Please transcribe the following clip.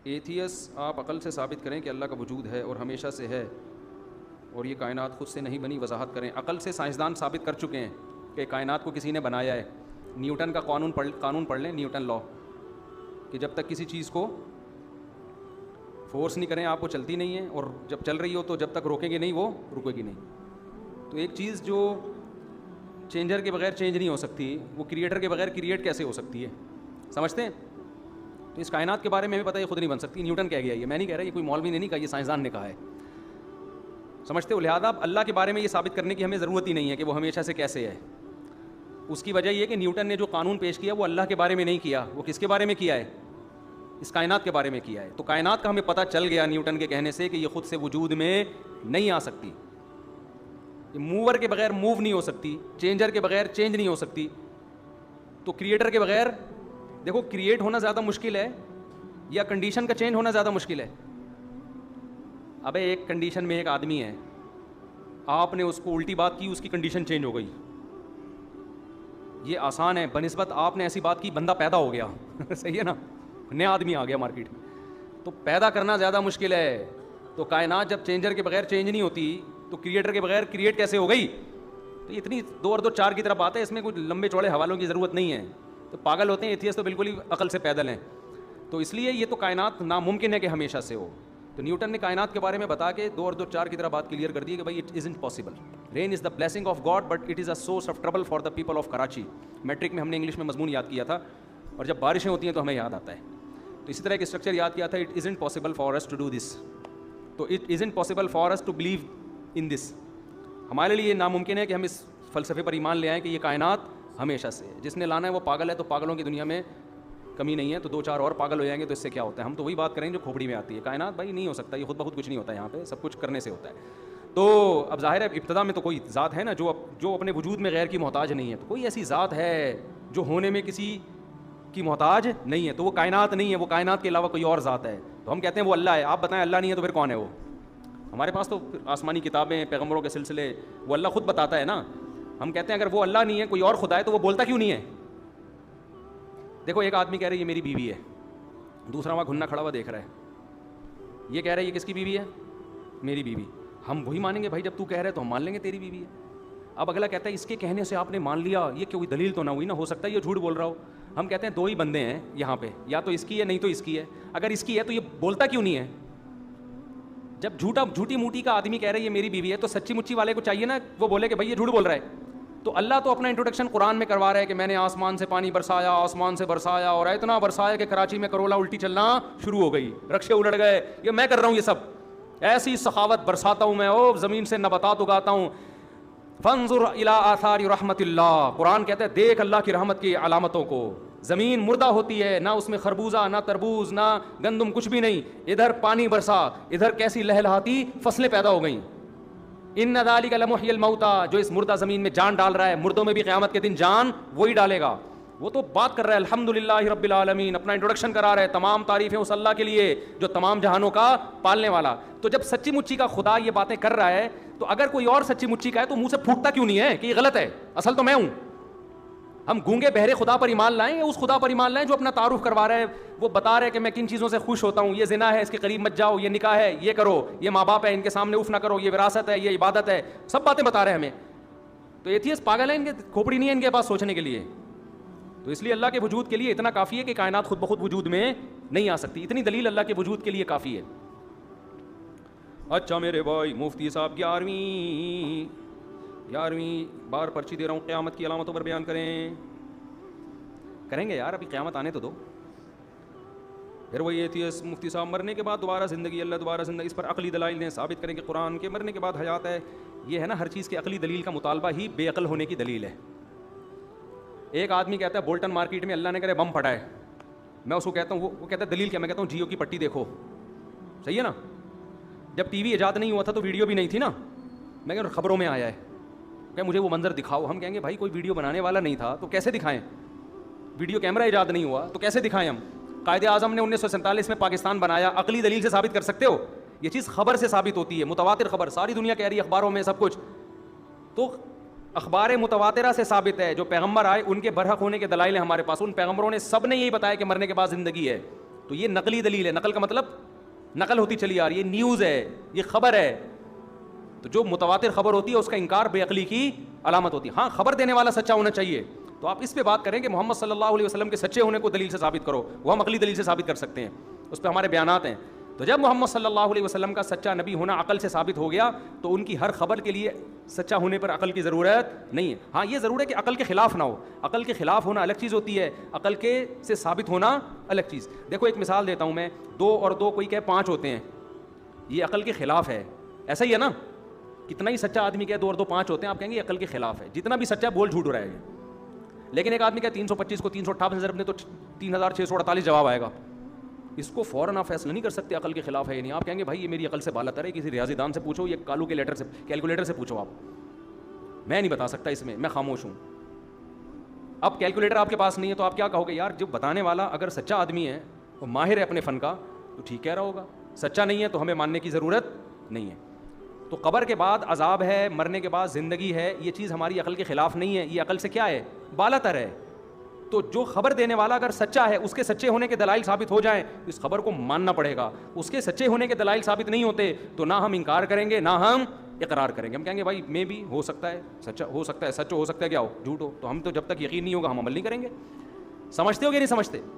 ایتھیس آپ عقل سے ثابت کریں کہ اللہ کا وجود ہے اور ہمیشہ سے ہے اور یہ کائنات خود سے نہیں بنی. وضاحت کریں. عقل سے سائنسدان ثابت کر چکے ہیں کہ کائنات کو کسی نے بنایا ہے. نیوٹن کا قانون پڑھ لیں, نیوٹن لا, کہ جب تک کسی چیز کو فورس نہیں کریں آپ کو چلتی نہیں ہے, اور جب چل رہی ہو تو جب تک روکیں گے نہیں وہ رکے گی نہیں. تو ایک چیز جو چینجر کے بغیر چینج نہیں ہو سکتی, وہ کریٹر کے بغیر کریٹ کیسے ہو سکتی ہے؟ سمجھتے ہیں؟ تو اس کائنات کے بارے میں ہمیں پتہ ہے یہ خود نہیں بن سکتی. نیوٹن کہہ گیا, یہ میں نہیں کہہ رہا, یہ کوئی مولوی نے نہیں کہا, یہ سائنسدان نے کہا ہے. سمجھتے ہو؟ لہٰذا اللہ کے بارے میں یہ ثابت کرنے کی ہمیں ضرورت ہی نہیں ہے کہ وہ ہمیشہ سے کیسے ہے. اس کی وجہ یہ کہ نیوٹن نے جو قانون پیش کیا وہ اللہ کے بارے میں نہیں کیا, وہ کس کے بارے میں کیا ہے؟ اس کائنات کے بارے میں کیا ہے. تو کائنات کا ہمیں پتہ چل گیا نیوٹن کے کہنے سے کہ یہ خود سے وجود میں نہیں آ سکتی, یہ موور کے بغیر موو نہیں ہو سکتی, چینجر کے بغیر چینج نہیں ہو سکتی. تو کریٹر کے بغیر, دیکھو کریٹ ہونا زیادہ مشکل ہے یا کنڈیشن کا چینج ہونا زیادہ مشکل ہے؟ ابے ایک کنڈیشن میں ایک آدمی ہے, آپ نے اس کو الٹی بات کی, اس کی کنڈیشن چینج ہو گئی, یہ آسان ہے. بنسبت آپ نے ایسی بات کی, بندہ پیدا ہو گیا صحیح ہے نا, نیا آدمی آ گیا مارکیٹ میں. تو پیدا کرنا زیادہ مشکل ہے. تو کائنات جب چینجر کے بغیر چینج نہیں ہوتی تو کریٹر کے بغیر کریٹ کیسے ہو گئی؟ تو اتنی 2 اور 2 4 کی طرف بات ہے, اس میں کوئی لمبے چوڑے حوالوں کی ضرورت نہیں ہے. تو پاگل ہوتے ہیں ایتھیسٹ, تو بالکل ہی عقل سے پیدل ہیں. تو اس لیے یہ تو کائنات ناممکن ہے کہ ہمیشہ سے ہو. تو نیوٹن نے کائنات کے بارے میں بتا کے 2 اور 2 4 کی طرح بات کلیئر کر دی کہ بھائی it isn't possible. Rain is the blessing of God but it is a source of trouble for the people of Karachi. Matric میں ہم نے انگلش میں مضمون یاد کیا تھا, اور جب بارشیں ہوتی ہیں تو ہمیں یاد آتا ہے. تو اسی طرح ایک اسٹرکچر یاد کیا تھا, it isn't possible for us to do this. تو it isn't possible for us to believe in this. ہمارے لیے یہ ناممکن ہے کہ ہم اس فلسفے پر ایمان لے آئیں کہ یہ کائنات ہمیشہ سے ہے. جس نے لانا ہے وہ پاگل ہے. تو پاگلوں کی دنیا میں کمی نہیں ہے, تو 2 4 اور پاگل ہو جائیں گے تو اس سے کیا ہوتا ہے؟ ہم تو وہی بات کریں جو کھوپڑی میں آتی ہے. کائنات بھائی نہیں ہو سکتا, یہ خود بخود کچھ نہیں ہوتا ہے, یہاں پہ سب کچھ کرنے سے ہوتا ہے. تو اب ظاہر ہے ابتدا میں تو کوئی ذات ہے نا جو اپنے وجود میں غیر کی محتاج نہیں ہے. تو کوئی ایسی ذات ہے جو ہونے میں کسی کی محتاج نہیں ہے, تو وہ کائنات نہیں ہے, وہ کائنات کے علاوہ کوئی اور ذات ہے. تو ہم کہتے ہیں وہ اللہ ہے. آپ بتائیں اللہ نہیں ہے تو پھر کون ہے وہ؟ ہمارے پاس تو آسمانی کتابیں, پیغمبروں کے سلسلے, وہ اللہ خود بتاتا ہے نا. ہم کہتے ہیں اگر وہ اللہ نہیں ہے, کوئی اور خدا ہے, تو وہ بولتا کیوں نہیں ہے؟ دیکھو ایک آدمی کہہ رہا ہے یہ میری بیوی ہے, دوسرا وہاں گھننا کھڑا ہوا دیکھ رہا ہے, یہ کہہ رہا ہے یہ کس کی بیوی ہے؟ میری بیوی. ہم وہی مانیں گے بھائی, جب تو کہہ رہا ہے تو ہم مان لیں گے تیری بیوی ہے. اب اگلا کہتا ہے اس کے کہنے سے آپ نے مان لیا, یہ کوئی دلیل تو نہ ہوئی نا, ہو سکتا ہے یہ جھوٹ بول رہا ہو. ہم کہتے ہیں 2 ہی بندے ہیں یہاں پہ, یا تو اس کی ہے نہیں تو اس کی ہے. اگر اس کی ہے تو یہ بولتا کیوں نہیں ہے؟ جب جھوٹی موٹی کا آدمی کہہ رہا ہے یہ میری بیوی ہے, تو سچی مچی والے کو چاہیے نا وہ بولے کہ بھائی یہ جھوٹ بول رہا ہے. تو اللہ تو اپنا انٹروڈکشن قرآن میں کروا رہا ہے کہ میں نے آسمان سے پانی برسایا, آسمان سے برسایا, اور اتنا برسایا کہ کراچی میں کرولا الٹی چلنا شروع ہو گئی, رکشے الٹ گئے. یہ میں کر رہا ہوں, یہ سب ایسی سخاوت برساتا ہوں میں, او زمین سے نباتات اگاتا ہوں. فانظر الی آثار رحمت اللہ, قرآن کہتا ہے دیکھ اللہ کی رحمت کی علامتوں کو. زمین مردہ ہوتی ہے, نہ اس میں خربوزہ, نہ تربوز, نہ گندم, کچھ بھی نہیں. ادھر پانی برسا, ادھر کیسی لہلہاتی فصلیں پیدا ہو گئیں. ان ذالک لمحیی الموتیٰ, جو اس مردہ زمین میں جان ڈال رہا ہے, مردوں میں بھی قیامت کے دن جان وہی ڈالے گا. وہ تو بات کر رہا ہے الحمدللہ رب العالمین, اپنا انٹروڈکشن کرا رہا ہے, تمام تعریفیں اس اللہ کے لیے جو تمام جہانوں کا پالنے والا. تو جب سچی مچی کا خدا یہ باتیں کر رہا ہے, تو اگر کوئی اور سچی مچی کا ہے تو منہ سے پھوٹتا کیوں نہیں ہے کہ یہ غلط ہے, اصل تو میں ہوں. ہم گونگے بہرے خدا پر ایمان لائیں یا اس خدا پر ایمان لائیں جو اپنا تعارف کروا رہا ہے, وہ بتا رہا ہے کہ میں کن چیزوں سے خوش ہوتا ہوں, یہ زنا ہے اس کے قریب مت جاؤ, یہ نکاح ہے یہ کرو, یہ ماں باپ ہے ان کے سامنے اف نہ کرو, یہ وراثت ہے, یہ عبادت ہے, سب باتیں بتا رہے ہیں ہمیں. تو ایتھیسٹ پاگل ہیں, ان کے کھوپڑی نہیں ہے ان کے پاس سوچنے کے لیے. تو اس لیے اللہ کے وجود کے لیے اتنا کافی ہے کہ کائنات خود بخود وجود میں نہیں آ سکتی. اتنی دلیل اللہ کے وجود کے لیے کافی ہے. اچھا میرے بھائی مفتی صاحب 11ویں بار پرچی دے رہا ہوں, قیامت کی علامتوں پر بیان کریں گے یار, ابھی قیامت آنے تو دو. پھر وہی ایتھیسٹ مفتی صاحب مرنے کے بعد دوبارہ زندگی, اللہ دوبارہ زندگی, اس پر عقلی دلائل دیں, ثابت کریں کہ قرآن کے مرنے کے بعد حیات ہے. یہ ہے نا, ہر چیز کی عقلی دلیل کا مطالبہ ہی بے عقل ہونے کی دلیل ہے. ایک آدمی کہتا ہے بولٹن مارکیٹ میں اللہ نے کرے بم پھٹا ہے, میں اس کو کہتا ہوں, وہ کہتا ہے دلیل کیا؟ میں کہتا ہوں جیو کی پٹی دیکھو. صحیح ہے نا, جب ٹی وی ایجاد نہیں ہوا تھا تو ویڈیو بھی نہیں تھی نا, میں کہتا ہوں خبروں میں آیا ہے, کہ مجھے وہ منظر دکھاؤ. ہم کہیں گے بھائی کوئی ویڈیو بنانے والا نہیں تھا تو کیسے دکھائیں؟ ویڈیو کیمرہ ایجاد نہیں ہوا تو کیسے دکھائیں ہم؟ قائد اعظم نے 1947 میں پاکستان بنایا, عقلی دلیل سے ثابت کر سکتے ہو؟ یہ چیز خبر سے ثابت ہوتی ہے, متواتر خبر, ساری دنیا کہہ رہی ہے اخباروں میں سب کچھ. تو اخبار متواترہ سے ثابت ہے, جو پیغمبر آئے ان کے برحق ہونے کے دلائل ہیں ہمارے پاس. ان پیغمبروں نے سب نے یہی بتایا کہ مرنے کے بعد زندگی ہے. تو یہ نقلی دلیل ہے. نقل کا مطلب نقل ہوتی چلی آ رہی ہے, نیوز ہے, یہ خبر ہے. تو جو متواتر خبر ہوتی ہے اس کا انکار بے عقلی کی علامت ہوتی ہے. ہاں خبر دینے والا سچا ہونا چاہیے. تو آپ اس پہ بات کریں کہ محمد صلی اللہ علیہ وسلم کے سچے ہونے کو دلیل سے ثابت کرو, وہ ہم عقلی دلیل سے ثابت کر سکتے ہیں, اس پہ ہمارے بیانات ہیں. تو جب محمد صلی اللہ علیہ وسلم کا سچا نبی ہونا عقل سے ثابت ہو گیا تو ان کی ہر خبر کے لیے سچا ہونے پر عقل کی ضرورت نہیں ہے. ہاں یہ ضرور ہے کہ عقل کے خلاف نہ ہو. عقل کے خلاف ہونا الگ چیز ہوتی ہے, عقل کے سے ثابت ہونا الگ چیز. دیکھو ایک مثال دیتا ہوں میں, 2 اور 2 کوئی کہے 5 ہوتے ہیں, یہ عقل کے خلاف ہے. ایسا ہی ہے نا, کتنا ہی سچا آدمی کہے 2 اور 2 5 ہوتے ہیں, آپ کہیں گے یہ عقل کے خلاف ہے. جتنا بھی سچا بول جھوٹ ہو رہا ہے. لیکن ایک آدمی کہے 325 کو 358 سے ضرب دیں تو 3648 جواب آئے گا. اس کو فوراً آپ فیصلہ نہیں کر سکتے عقل کے خلاف ہے یا نہیں. آپ کہیں گے بھائی یہ میری عقل سے بالا تر ہے, کسی ریاضی دان سے پوچھو, یہ کیلکولیٹر سے پوچھو. آپ میں نہیں بتا سکتا اس میں خاموش ہوں. اب کیلکولیٹر آپ کے پاس نہیں ہے تو آپ کیا کہو گے, یار جو بتانے والا اگر سچا آدمی ہے, وہ ماہر ہے اپنے فن کا, تو ٹھیک کہہ رہا ہوگا. سچا نہیں ہے تو ہمیں ماننے کی ضرورت نہیں ہے. تو قبر کے بعد عذاب ہے, مرنے کے بعد زندگی ہے, یہ چیز ہماری عقل کے خلاف نہیں ہے, یہ عقل سے کیا ہے, بالا تر ہے. تو جو خبر دینے والا اگر سچا ہے, اس کے سچے ہونے کے دلائل ثابت ہو جائیں تو اس خبر کو ماننا پڑے گا. اس کے سچے ہونے کے دلائل ثابت نہیں ہوتے تو نہ ہم انکار کریں گے نہ ہم اقرار کریں گے. ہم کہیں گے بھائی میں بھی ہو سکتا ہے سچا, ہو سکتا ہے سچ, ہو سکتا ہے کیا ہو جھوٹ ہو. تو ہم تو جب تک یقین نہیں ہوگا ہم عمل نہیں کریں گے. سمجھتے ہو کہ نہیں سمجھتے؟